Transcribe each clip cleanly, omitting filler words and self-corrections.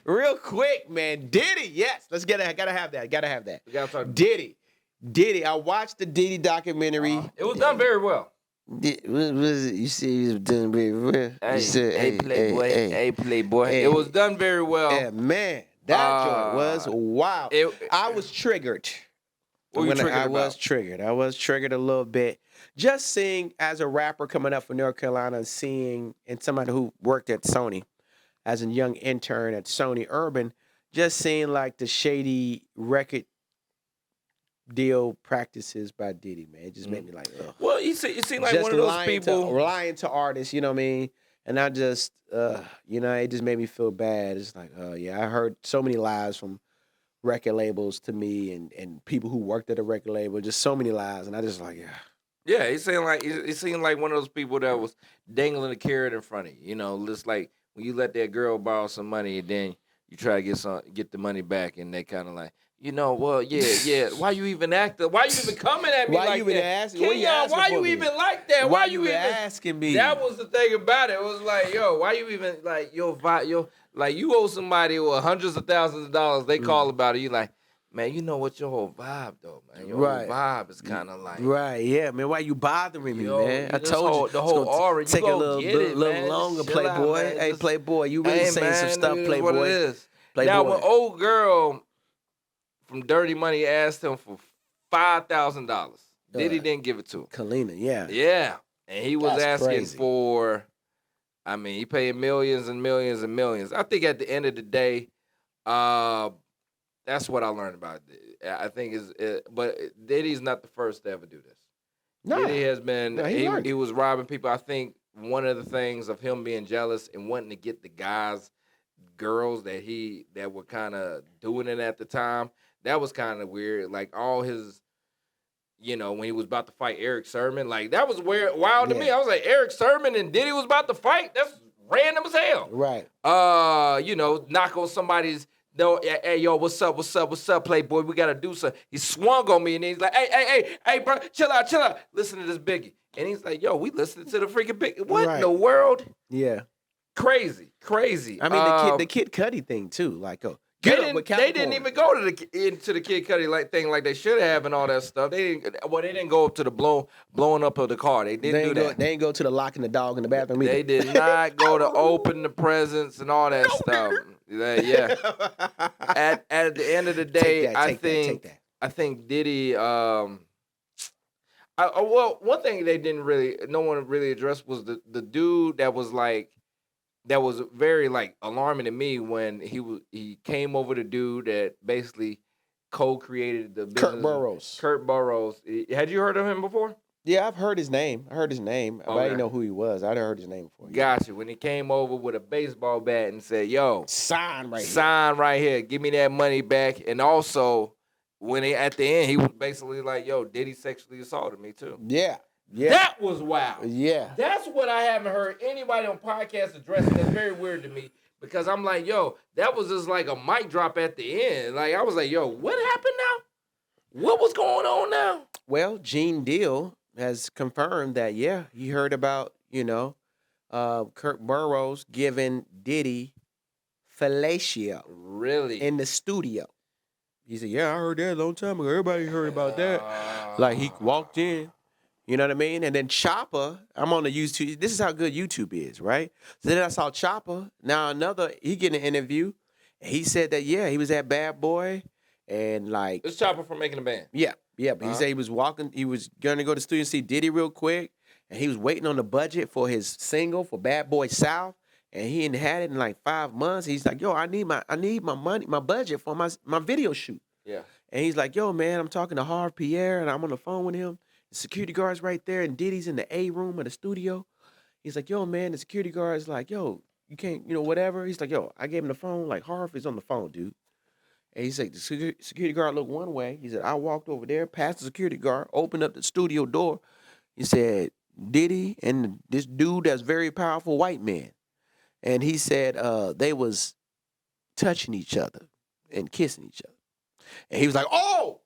real quick, man. Diddy, yes. Let's get it. Gotta have that. Gotta have that. We gotta talk. Diddy. I watched the Diddy documentary. It was done very well. You see, he was doing very well. Hey, Playboy. It was done very well. Yeah, man. That joint was wow. I was triggered. What were you triggered I about? was triggered. I was triggered a little bit. Just seeing as a rapper coming up from North Carolina and somebody who worked at Sony as a young intern at Sony Urban, just seeing like the shady record deal practices by Diddy, man. It just made me like, ugh. Well, you seem like Just one of those people. lying to artists, you know what I mean? And I just, it just made me feel bad. It's like, oh yeah, I heard so many lies from record labels to me and people who worked at a record label, just so many lies, and I just like, yeah. Yeah, it seemed like one of those people that was dangling a carrot in front of you. You know, just like when you let that girl borrow some money and then you try to get the money back, and they kind of like, well, yeah. Why you even acting? Why you even coming at me Why like you even that? asking? Kenyon, why you even like that? Why you even asking me? That was the thing about it. It was like, yo, why you even like like you owe somebody with hundreds of thousands of dollars. They call about it. You like, man, you know what your whole vibe though, man. Your whole vibe is kind of like, right, yeah, man. Why you bothering me, man? I this told you the whole aura. Take a little man. longer, Just chill out, Playboy. man. Hey, Playboy, you really saying some stuff, It is Playboy. what it is. Playboy. Now, when old girl from Dirty Money asked him for $5,000, Diddy didn't give it to him. Kalina, yeah. Yeah, and he was That's asking crazy. for. I mean, he paid millions and millions and millions. I think at the end of the day, that's what I learned about it. I think but Diddy's not the first to ever do this. No. Diddy has been. No, he was robbing people. I think one of the things of him being jealous and wanting to get the girls that were kind of doing it at the time, that was kind of weird. Like all his, when he was about to fight Eric Sermon, like that was wild to me. I was like, Eric Sermon and Diddy was about to fight? That's random as hell. Right. Knock on somebody's. No, hey, yo, what's up, Playboy? We gotta do something. He swung on me and he's like, hey, bro, chill out. Listen to this Biggie. And he's like, yo, we listening to the freaking Biggie. What in the world? Yeah. Crazy. I mean, the Kid Cudi thing too. Like, they didn't even go into the Kid Cudi thing like they should have and all that stuff. They didn't go up to the blowing up of the car. They didn't do that. They didn't go to the locking the dog in the bathroom either. They did not go to open the presents and all that stuff. Yeah. At the end of the day, I think Diddy. One thing no one really addressed was the dude that was very like alarming to me when he came over the dude that basically co-created the business. Kurt Burrows. Had you heard of him before? Yeah, I've heard his name. But I didn't know who he was. I'd heard his name before. Gotcha. When he came over with a baseball bat and said, yo, sign right here. Give me that money back. And also, at the end, he was basically like, yo, Diddy sexually assaulted me too. Yeah. That was wild. Yeah. That's what I haven't heard anybody on podcast addressing. That's very weird to me because I'm like, yo, that was just like a mic drop at the end. Like, I was like, yo, what happened now? What was going on now? Well, Gene Deal has confirmed that, yeah, he heard about, Kurt Burrows giving Diddy fellatio. Really? In the studio. He said, yeah, I heard that a long time ago. Everybody heard about that. Like, he walked in. You know what I mean? And then Chopper, I'm on the YouTube. This is how good YouTube is, right? So then I saw Chopper. Now he getting an interview. And he said that, yeah, he was at Bad Boy. And like. It's Chopper from Making a Band. Yeah. But he said he was going to go to the studio and see Diddy real quick. And he was waiting on the budget for his single for Bad Boy South. And he hadn't had it in like 5 months. He's like, yo, I need my money, my budget for my video shoot. Yeah. And he's like, yo, man, I'm talking to Harv Pierre and I'm on the phone with him. The security guard's right there, and Diddy's in the A room of the studio. He's like, yo, man, the security guard's like, yo, you can't, whatever. He's like, yo, I gave him the phone. Like, Harv is on the phone, dude. And he's like, the security guard looked one way. He said, I walked over there, past the security guard, opened up the studio door. He said, Diddy and this dude that's very powerful white man. And he said they was touching each other and kissing each other. And he was like, oh!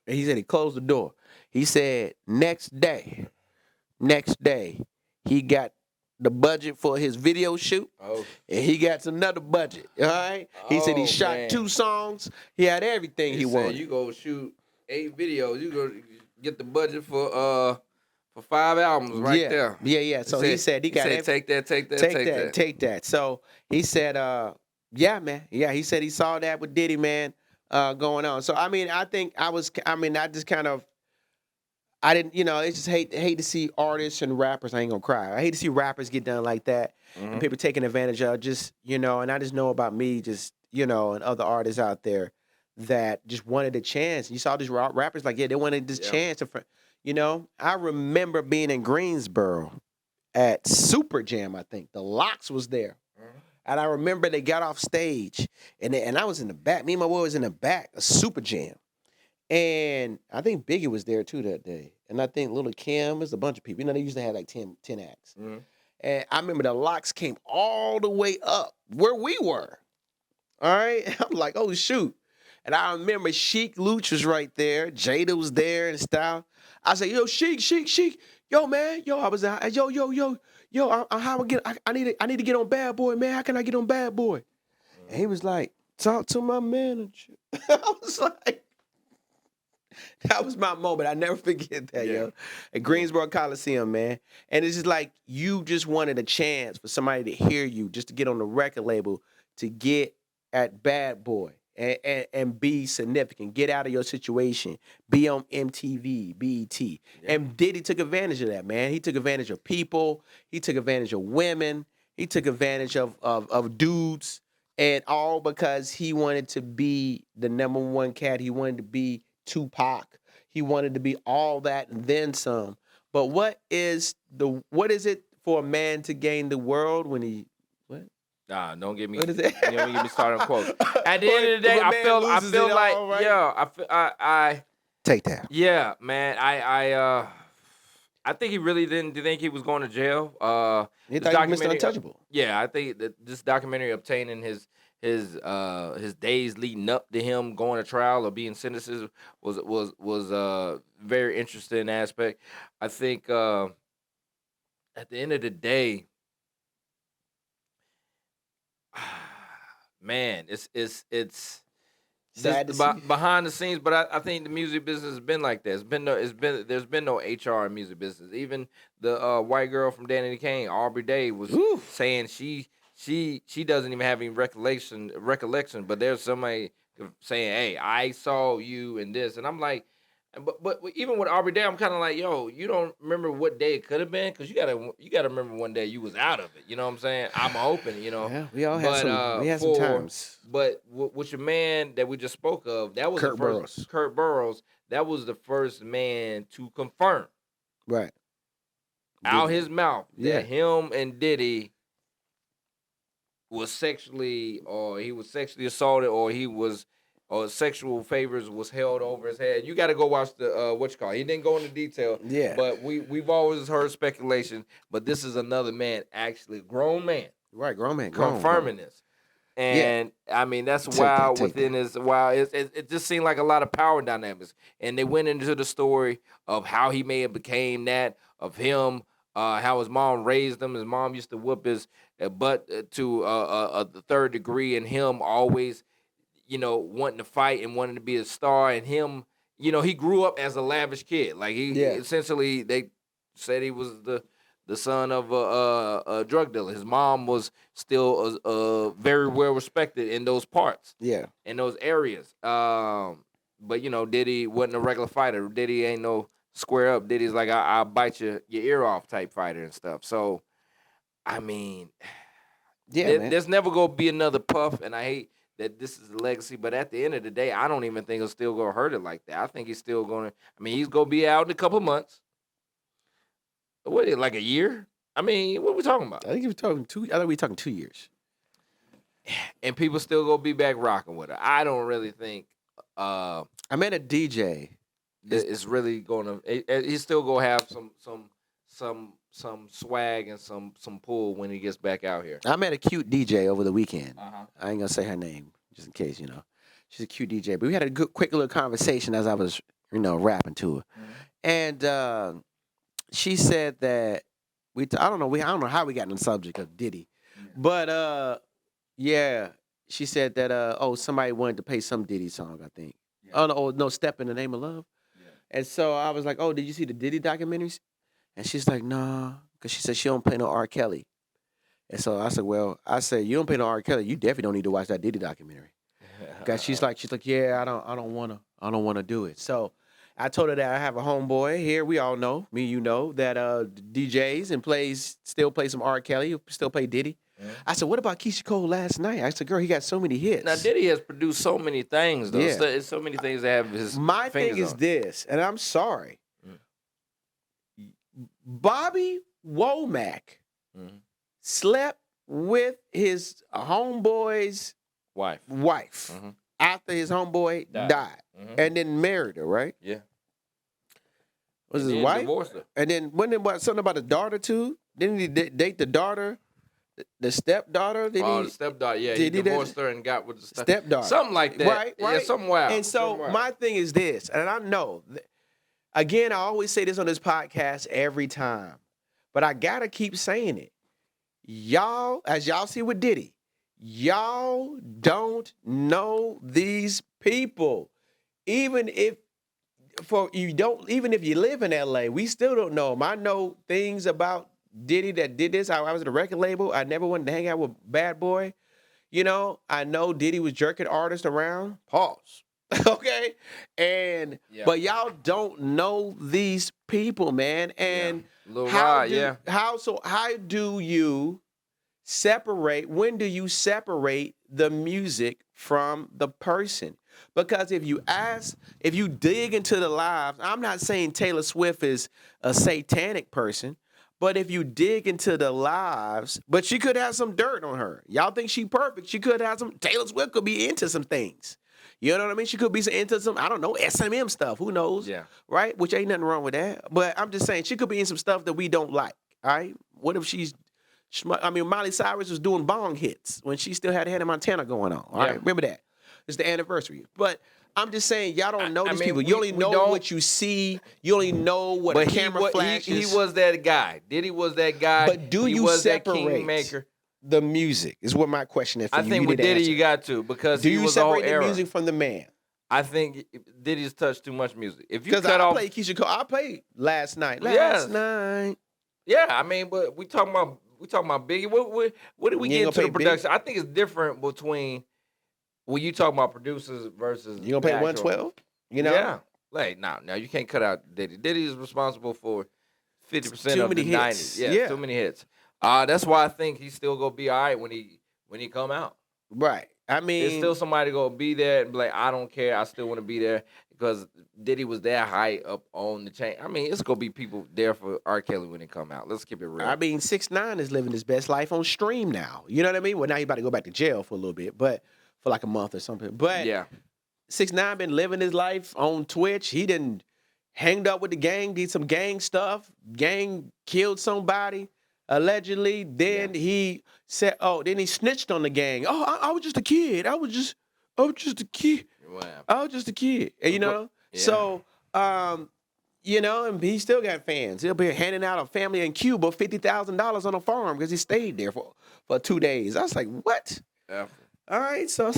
And he said he closed the door. He said next day, he got the budget for his video shoot, Oh, and he got another budget. All right, he said he oh shot man. 2 songs. He had everything He he said wanted. you go shoot 8 videos. You go get the budget for 5 albums right Yeah, there. yeah. So he said he got take that, take that, take that, take that. So he said, yeah, man. Yeah, he said he saw that with Diddy, man, going on. So I mean, I just kind of, I didn't, it's just hate to see artists and rappers. I ain't gonna cry. I hate to see rappers get done like that and Mhm. people taking advantage of. Just and I just know about me, just and other artists out there that just wanted a chance. You saw these rappers like, yeah, they wanted this Yeah. chance. I remember being in Greensboro at Super Jam. I think the Locks was there. Mhm. And I remember they got off stage, and I was in the back. Me and my boy was in the back of Super Jam. And I think Biggie was there too that day. And I think Little Kim, there's a bunch of people. They used to have like 10 acts. Mhm. And I remember the Locks came all the way up where we were. All right. I'm like, oh, shoot. And I remember Sheik Luch was right there. Jada was there and stuff. I said, yo, Sheik. Yo, man. Yo, I was yo, how I get I need to get on Bad Boy, man. How can I get on Bad Boy? And he was like, talk to my manager. I was like, that was my moment. I never forget that, yo. At Greensboro Coliseum, man. And it's just like you just wanted a chance for somebody to hear you, just to get on the record label, to get at Bad Boy and be significant. Get out of your situation. Be on MTV, BET. Yeah. And Diddy took advantage of that, man. He took advantage of people. He took advantage of women. He took advantage of dudes. And all because he wanted to be the number one cat. He wanted to be Tupac. He wanted to be all that and then some. But what is it for a man to gain the world when he what? Nah, don't get me. What is it? You don't get me started on quotes. At the end of the day, I feel like all, right? yeah, I Take that. yeah, man. I think he really didn't think he was going to jail. He This thought he was Mr. documentary- Untouchable. Yeah, I think that this documentary obtaining his days leading up to him going to trial or being sentenced was very interesting aspect. I think at the end of the day, man, it's Sad to just see. behind the scenes, but I think the music business has been like that. There's been no HR in music business. Even the white girl from Danny Kane, Aubrey Day, was Ooh. saying she doesn't even have any recollection, but there's somebody saying, "Hey, I saw you in this," and I'm like, but even with Aubrey Day, I'm kind of like, yo, you don't remember what day it could have been, because you gotta remember one day you was out of it. You know what I'm saying? I'm hoping, Yeah, we all But had some times. but with your man that we just spoke of, that was Kurt the first Kurt Burrows. That was the first man to confirm Right. out Diddy. his mouth Yeah. that him and Diddy was he was sexually assaulted, or sexual favors was held over his head. You got to go watch the what you call it. He didn't go into detail. Yeah. But we've always heard speculation. But this is another man, actually grown man, Right, grown man. confirming this. And I mean, that's wild within his wild. It just seemed like a lot of power dynamics. And they went into the story of how he may have became that, of him, how his mom raised him. His mom used to whoop his butt to the third degree, and him always, wanting to fight and wanting to be a star. And him, he grew up as a lavish kid. Like essentially, they said he was the son of a drug dealer. His mom was still very well respected in those parts. Yeah. In those areas. But Diddy wasn't a regular fighter. Diddy ain't no square up. Diddy's like I'll bite your ear off type fighter and stuff. So, I mean, man. There's never gonna be another Puff, and I hate that this is a legacy. But at the end of the day, I don't even think he'll still gonna hurt it like that. I think he's still gonna. I mean, he's gonna be out in a couple months. What, like a year? I mean, what are we talking about? I think we were talking 2 years. And people still gonna be back rocking with her. I don't really think I met a DJ. it's really gonna. He's still gonna have some swag and some pull when he gets back out here. I met a cute DJ over the weekend. Uh-huh. I ain't gonna say her name just in case, She's a cute DJ, but we had a quick little conversation as I was, rapping to her, and she said that I don't know. I don't know how we got on the subject of Diddy, but yeah, she said that somebody wanted to play some Diddy song. I think. Yeah. Oh no, no, Step in the Name of Love. Yeah. And so I was like, oh, did you see the Diddy documentaries? And she's like, nah, because she said she don't play no R. Kelly. And so I said, well, you don't play no R. Kelly. You definitely don't need to watch that Diddy documentary. Because she's like, yeah, I don't wanna do it. So I told her that I have a homeboy here. We all know, you know, that DJs and still plays some R. Kelly, still play Diddy. Mhm. I said, what about Keisha Cole last night? I said, girl, he got so many hits. Now Diddy has produced so many things though. Yeah. It's so many things that have his My thing fingers is on. this, and I'm sorry. Bobby Womack Mhm. slept with his homeboy's Wife. wife after his homeboy died. Mhm. And then married her, right? Yeah. Was And his then wife? divorced her. And then wasn't it something about his daughter too? Didn't he date the daughter, the stepdaughter? The stepdaughter, yeah, he did he that- divorced her and got with the stepdaughter? Something like that. Right, Yeah, right. something wild. And so Something wild. my thing is this, and I know, again, I always say this on this podcast every time, but I gotta keep saying it. Y'all, as y'all see with Diddy, y'all don't know these people. Even if you live in LA, we still don't know them. I know things about Diddy that did this. I was at a record label. I never wanted to hang out with Bad Boy. You know, I know Diddy was jerking artists around. Pause. Okay? And Yeah. but y'all don't know these people, man. And Lil how Rod, do, how do you separate, when do you separate the music from the person? Because if you dig into the lives, I'm not saying Taylor Swift is a satanic person, but if you dig into the lives, but she could have some dirt on her. Y'all think she perfect. She could have Taylor Swift could be into some things. You know what I mean? She could be into some, I don't know, SMM stuff. Who knows? Yeah. Right? Which ain't nothing wrong with that. But I'm just saying she could be in some stuff that we don't like. All right? What if Miley Cyrus was doing bong hits when she still had Hannah Montana going on. All right? Remember that. It's the anniversary. But I'm just saying, y'all don't know these people. You only know what you see. You only know what a camera flashes. He was that guy. Diddy was that guy. But do he you was separate that kingmaker. the music? Is what my question is for I you. think with Diddy you got to, because do he you was the whole separate the era. music from the man? I think Diddy's touched too much music. If you Because cut I off, played Keisha Cole. I played last night. Yes. Last night. yeah, I mean, but we talking about Biggie. What did we You get ain't into gonna the play production? I think it's different between when you talk about producers versus You gonna play the actual- 112? You know? Yeah. Like now you can't cut out Diddy. Diddy is responsible for 50% Too of many the hits. 90s. Yeah, Yeah. too many hits. That's why I think he's still gonna be all right when he come out. Right. I mean, There's still somebody gonna be there and be like, I don't care, I still want to be there because Diddy was that high up on the chain. I mean, it's gonna be people there for R. Kelly when it come out. Let's keep it real. 6ix9ine is living his best life on stream now. You know what I mean? Well, now he about to go back to jail for a little bit, but for like a month or something. But yeah, 6ix9ine been living his life on Twitch. He didn't hanged up with the gang, did some gang stuff. Gang killed somebody allegedly. Then he said, then he snitched on the gang. Oh, I was just a kid. I was just a kid. wow. I was just a kid. And, you know? Yeah. So, you know, and he still got fans. He'll be handing out a family in Cuba $50,000 on a farm because he stayed there for 2 days. I was like, what? Yeah. All right, so